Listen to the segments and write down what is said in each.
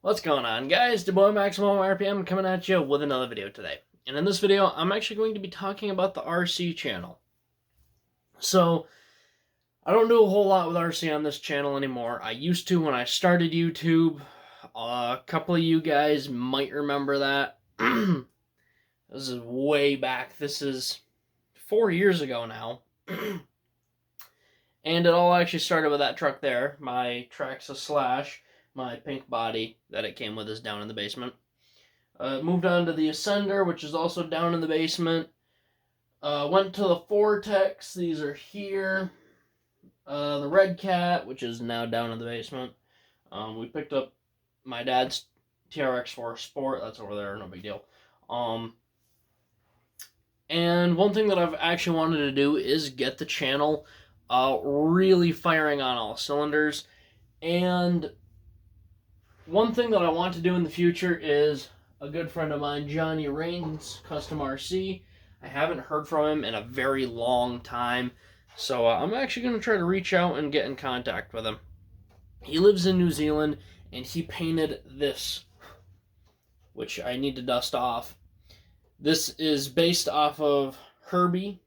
What's going on, guys? The boy Maximum RPM coming at you with another video today. And in this video, I'm actually going to be talking about the RC channel. So, I don't do a whole lot with RC on this channel anymore. I used to when I started YouTube. A couple of you guys might remember that. This is way back. This is 4 years ago now. And it all actually started with that truck there. My Traxa Slash. My pink body that it came with is down in the basement. Moved on to the Ascender, which is also down in the basement. Went to the Vortex. These are here. The Red Cat, which is now down in the basement. We picked up my dad's TRX4 Sport. That's over there. No big deal. And one thing that I've actually wanted to do is get the channel really firing on all cylinders. And one thing that I want to do in the future is a good friend of mine, Johnny Rains, Custom RC. I haven't heard from him in a very long time, so I'm actually going to try to reach out and get in contact with him. He lives in New Zealand, and he painted this, which I need to dust off. This is based off of Herbie.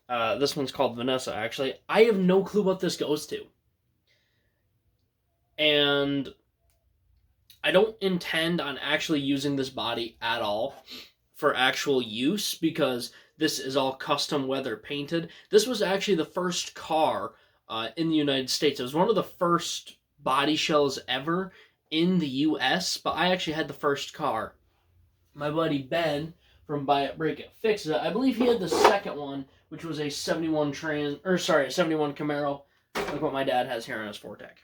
This one's called Vanessa, actually. I have no clue what this goes to. And I don't intend on actually using this body at all for actual use because this is all custom weather painted. This was actually the first car in the United States. It was one of the first body shells ever in the US, but I actually had the first car. My buddy Ben from Buy It, Break It, Fix It, I believe he had the second one, which was a 71 Camaro, like what my dad has here on his Vortex.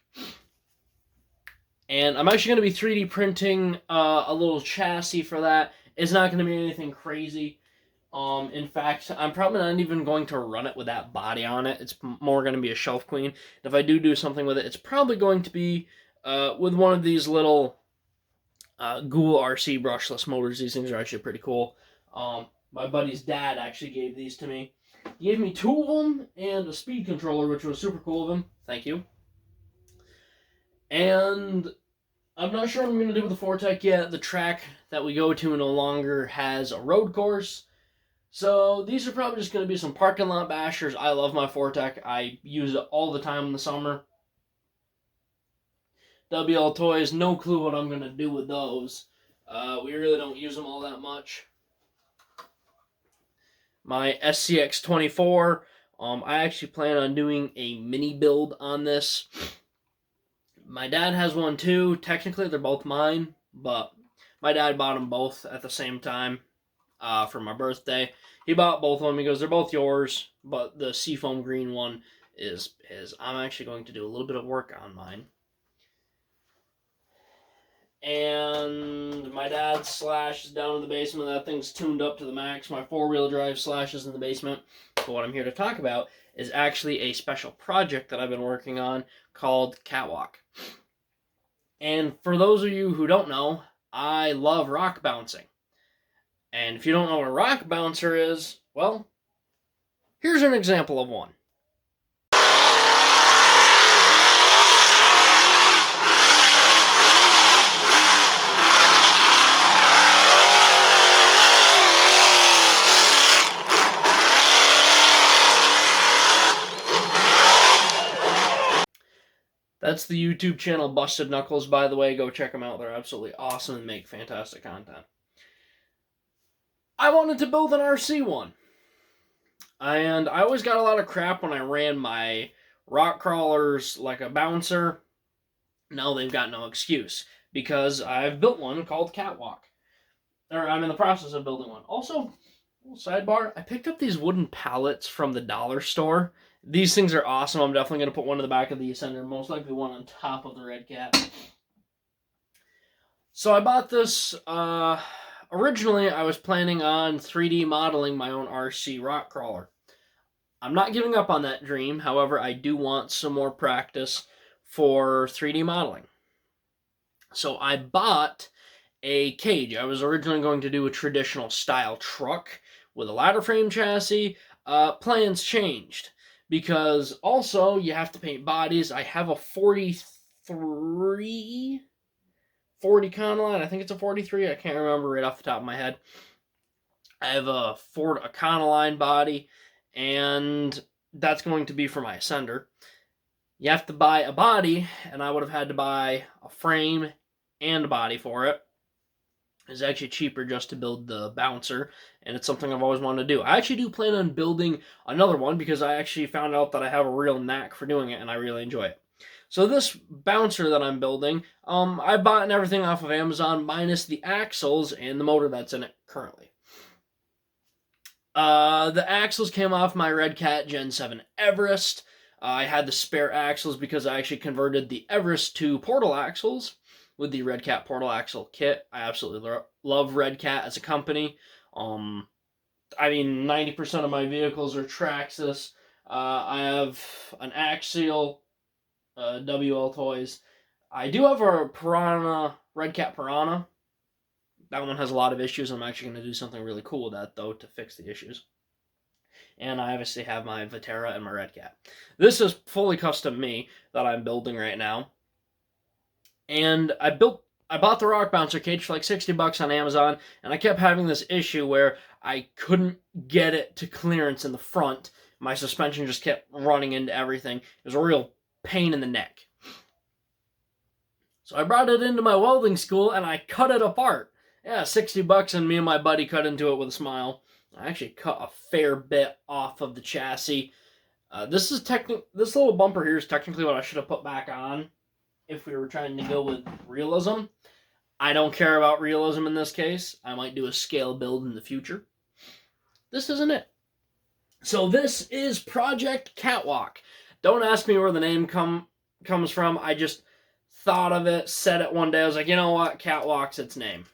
And I'm actually going to be 3D printing a little chassis for that. It's not going to be anything crazy. In fact, I'm probably not even going to run it with that body on it. It's more going to be a shelf queen. If I do something with it, it's probably going to be with one of these little Ghoul RC brushless motors. These things are actually pretty cool. My buddy's dad actually gave these to me. He gave me 2 of them and a speed controller, which was super cool of him. Thank you. And I'm not sure what I'm going to do with the Vortex yet. The track that we go to no longer has a road course. So these are probably just going to be some parking lot bashers. I love my Vortex. I use it all the time in the summer. WL Toys, no clue what I'm going to do with those. We really don't use them all that much. My SCX24, I actually plan on doing a mini build on this. My dad has one too. Technically, they're both mine, but my dad bought them both at the same time for my birthday. He bought both of them. He goes, they're both yours, but the seafoam green one is his. I'm actually going to do a little bit of work on mine. And my dad's Slash is down in the basement. That thing's tuned up to the max. My 4-wheel drive Slash is in the basement. But what I'm here to talk about is actually a special project that I've been working on called Catwalk. And for those of you who don't know, I love rock bouncing. And if you don't know what a rock bouncer is, well, here's an example of one. That's the YouTube channel Busted Knuckles, by the way. Go check them out. They're absolutely awesome and make fantastic content. I wanted to build an RC one. And I always got a lot of crap when I ran my rock crawlers like a bouncer. Now they've got no excuse. Because I've built one called Catwalk. Or I'm in the process of building one. Also, little sidebar, I picked up these wooden pallets from the dollar store. These things are awesome. I'm definitely going to put one in the back of the Ascender, most likely one on top of the Red Cat. So I bought this, originally I was planning on 3D modeling my own RC rock crawler. I'm not giving up on that dream, however, I do want some more practice for 3D modeling. So I bought a cage. I was originally going to do a traditional style truck with a ladder frame chassis. Plans changed. Because also, you have to paint bodies. I have a 40 43 Ford Econoline. I think it's a 43. I can't remember right off the top of my head. I have a Ford Econoline body, and that's going to be for my Ascender. You have to buy a body, and I would have had to buy a frame and a body for it. It's actually cheaper just to build the bouncer, and it's something I've always wanted to do. I actually do plan on building another one because I actually found out that I have a real knack for doing it, and I really enjoy it. So this bouncer that I'm building, I bought everything off of Amazon minus the axles and the motor that's in it currently. The axles came off my Red Cat Gen 7 Everest. I had the spare axles because I actually converted the Everest to portal axles with the Red Cat portal axle kit. I absolutely love Red Cat as a company. 90% of my vehicles are Traxxas. I have an Axial WL Toys. I do have a Piranha, Red Cat Piranha. That one has a lot of issues. I'm actually going to do something really cool with that, though, to fix the issues. And I obviously have my Vatera and my Red Cat. This is fully custom me that I'm building right now. And I bought the rock bouncer cage for like $60 on Amazon, and I kept having this issue where I couldn't get it to clearance in the front. My suspension just kept running into everything. It was a real pain in the neck. So I brought it into my welding school, and I cut it apart. Yeah, $60, and me and my buddy cut into it with a smile. I actually cut a fair bit off of the chassis. This little bumper here is technically what I should have put back on if we were trying to go with realism. I don't care about realism in this case. I might do a scale build in the future. This isn't it. So this is Project Catwalk. Don't ask me where the name comes from. I just thought of it, said it one day. I was like, you know what? Catwalk's its name.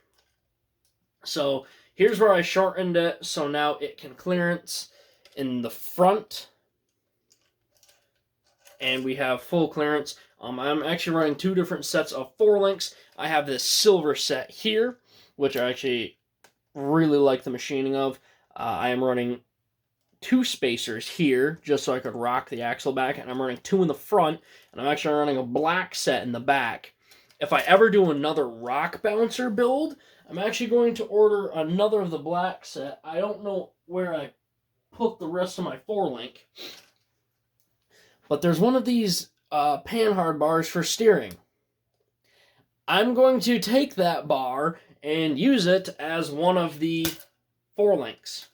So here's where I shortened it so now it can clearance in the front. And we have full clearance. I'm actually running two different sets of 4-links. I have this silver set here, which I actually really like the machining of. I am running 2 spacers here, just so I could rock the axle back, and I'm running 2 in the front, and I'm actually running a black set in the back. If I ever do another rock bouncer build, I'm actually going to order another of the black set. I don't know where I put the rest of my 4-link. But there's one of these panhard bars for steering. I'm going to take that bar and use it as one of the 4-links.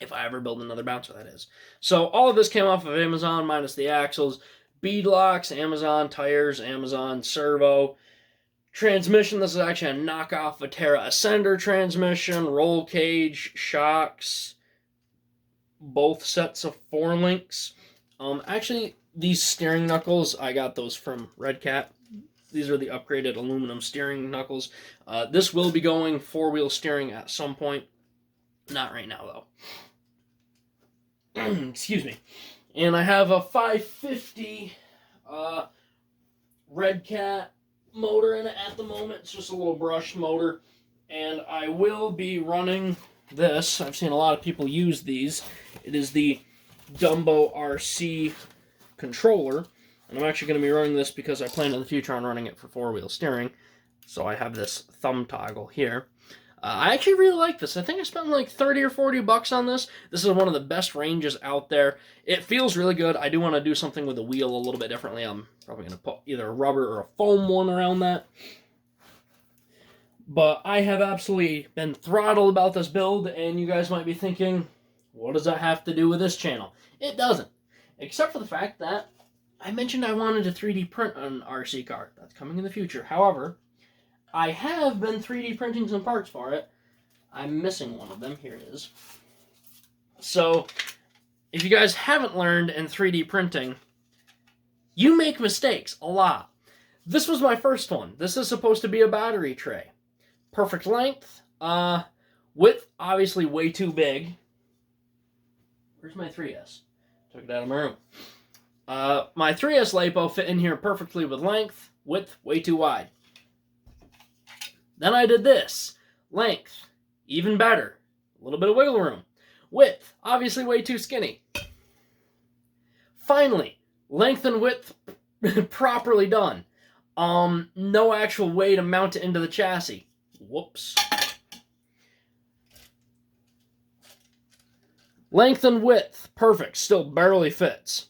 If I ever build another bouncer, that is. So all of this came off of Amazon, minus the axles. Bead locks, Amazon. Tires, Amazon. Servo. Transmission, this is actually a knockoff Vatera Ascender transmission. Roll cage, shocks. Both sets of 4-links. Actually, these steering knuckles, I got those from Red Cat. These are the upgraded aluminum steering knuckles. This will be going 4-wheel steering at some point. Not right now, though. Excuse me. And I have a 550 Red Cat motor in it at the moment. It's just a little brushed motor. And I will be running this. I've seen a lot of people use these. It is the Dumbo RC controller. And I'm actually going to be running this because I plan in the future on running it for 4-wheel steering. So I have this thumb toggle here. I actually really like this. I think I spent like $30 or $40 on this. This is one of the best ranges out there. It feels really good. I do want to do something with the wheel a little bit differently. I'm probably going to put either a rubber or a foam one around that. But I have absolutely been throttled about this build, and you guys might be thinking, what does that have to do with this channel? It doesn't. Except for the fact that I mentioned I wanted to 3D print an RC car. That's coming in the future. However, I have been 3D printing some parts for it. I'm missing one of them. Here it is. So, if you guys haven't learned in 3D printing, you make mistakes a lot. This was my first one. This is supposed to be a battery tray. Perfect length. Width, obviously way too big. Where's my 3S? Took it out of my room. My 3S LiPo fit in here perfectly with length. Width, way too wide. Then I did this. Length, even better. A little bit of wiggle room. Width, obviously way too skinny. Finally, length and width properly done. No actual way to mount it into the chassis. Whoops. Length and width, perfect. Still barely fits.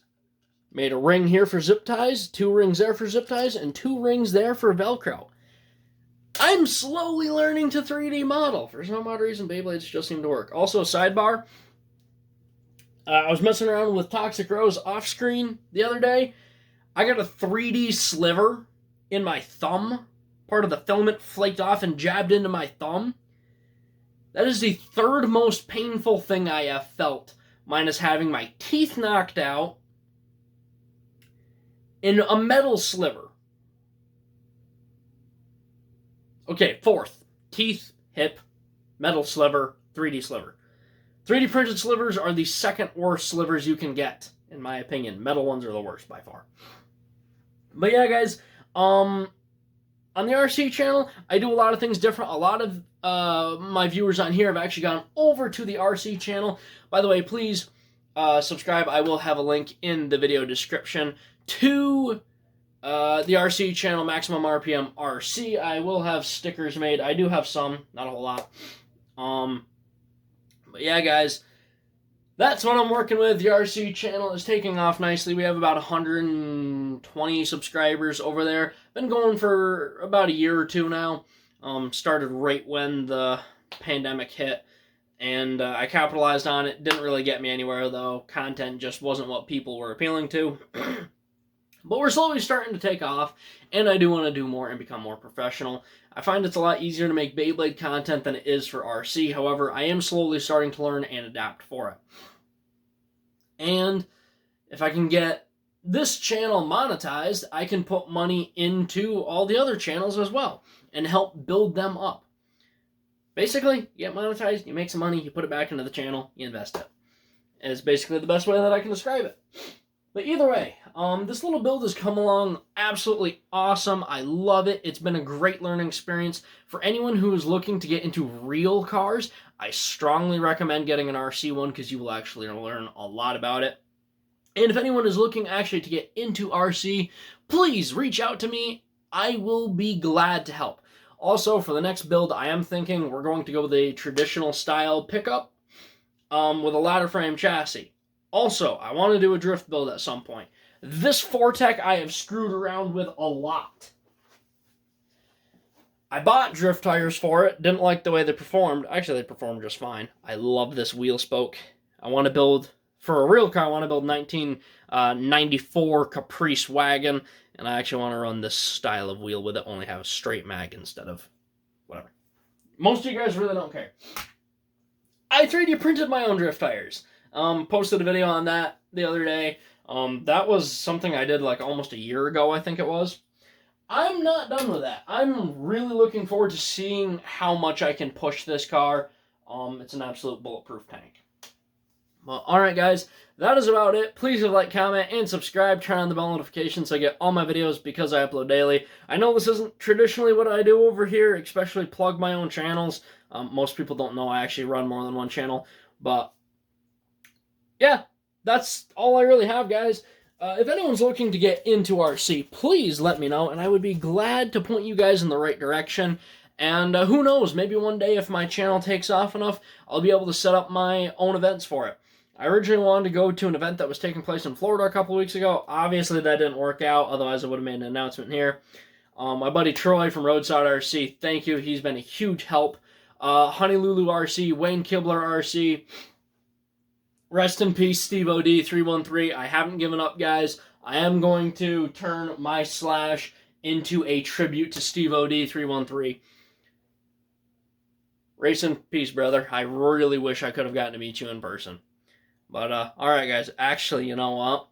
Made a ring here for zip ties, 2 rings there for zip ties, and 2 rings there for Velcro. I'm slowly learning to 3D model. For some odd reason, Beyblades just seem to work. Also, sidebar. I was messing around with Toxic Rose off screen the other day. I got a 3D sliver in my thumb. Part of the filament flaked off and jabbed into my thumb. That is the 3rd most painful thing I have felt, minus having my teeth knocked out in a metal sliver. Okay, 4th. Teeth, hip, metal sliver, 3D sliver. 3D printed slivers are the 2nd worst slivers you can get, in my opinion. Metal ones are the worst by far. But yeah, guys, on the RC channel, I do a lot of things different. A lot of my viewers on here have actually gone over to the RC channel. By the way, please subscribe. I will have a link in the video description to the RC channel, Maximum RPM RC. I will have stickers made. I do have some, not a whole lot. But yeah, guys, that's what I'm working with. The RC channel is taking off nicely. We have about 120 subscribers over there. Been going for about a year or 2 now. Started right when the pandemic hit, and I capitalized on it. Didn't really get me anywhere, though. Content just wasn't what people were appealing to. But we're slowly starting to take off, and I do want to do more and become more professional. I find it's a lot easier to make Beyblade content than it is for RC. However, I am slowly starting to learn and adapt for it. And if I can get this channel monetized, I can put money into all the other channels as well and help build them up. Basically, you get monetized, you make some money, you put it back into the channel, you invest it. And it's basically the best way that I can describe it. But either way, this little build has come along absolutely awesome. I love it. It's been a great learning experience. For anyone who is looking to get into real cars, I strongly recommend getting an RC one because you will actually learn a lot about it. And if anyone is looking actually to get into RC, please reach out to me. I will be glad to help. Also, for the next build, I am thinking we're going to go with a traditional style pickup with a ladder frame chassis. Also, I want to do a drift build at some point. This Fortec I have screwed around with a lot. I bought drift tires for it. Didn't like the way they performed. Actually, they performed just fine. I love this wheel spoke. I want to build, for a real car, I want to build 1994 Caprice wagon. And I actually want to run this style of wheel with it. Only have a straight mag instead of whatever. Most of you guys really don't care. I 3D printed my own drift tires. Posted a video on that the other day. That was something I did like almost a year ago, I think it was. I'm not done with that. I'm really looking forward to seeing how much I can push this car. It's an absolute bulletproof tank. Well, alright guys, that is about it. Please leave a like, comment, and subscribe. Turn on the bell notifications so I get all my videos because I upload daily. I know this isn't traditionally what I do over here, especially plug my own channels. Most people don't know I actually run more than one channel, but yeah, that's all I really have, guys. If anyone's looking to get into RC, please let me know, and I would be glad to point you guys in the right direction. And who knows, maybe one day if my channel takes off enough, I'll be able to set up my own events for it. I originally wanted to go to an event that was taking place in Florida a couple weeks ago. Obviously, that didn't work out, otherwise I would have made an announcement here. My buddy Troy from Roadside RC, thank you. He's been a huge help. Honeylulu RC, Wayne Kibler RC, rest in peace, Steve OD 313. I haven't given up, guys. I am going to turn my slash into a tribute to Steve OD 313. Rest in peace, brother. I really wish I could have gotten to meet you in person. But, alright, guys. Actually, you know what?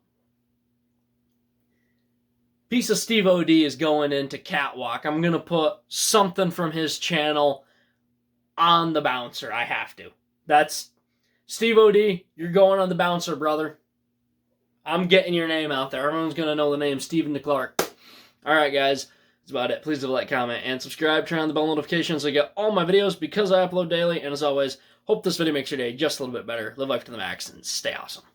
Piece of Steve OD is going into Catwalk. I'm going to put something from his channel on the bouncer. I have to. That's Steve OD, you're going on the bouncer, brother. I'm getting your name out there. Everyone's going to know the name Stephen DeClark. Alright, guys. That's about it. Please leave a like, comment, and subscribe. Turn on the bell notifications so you get all my videos because I upload daily. And as always, hope this video makes your day just a little bit better. Live life to the max and stay awesome.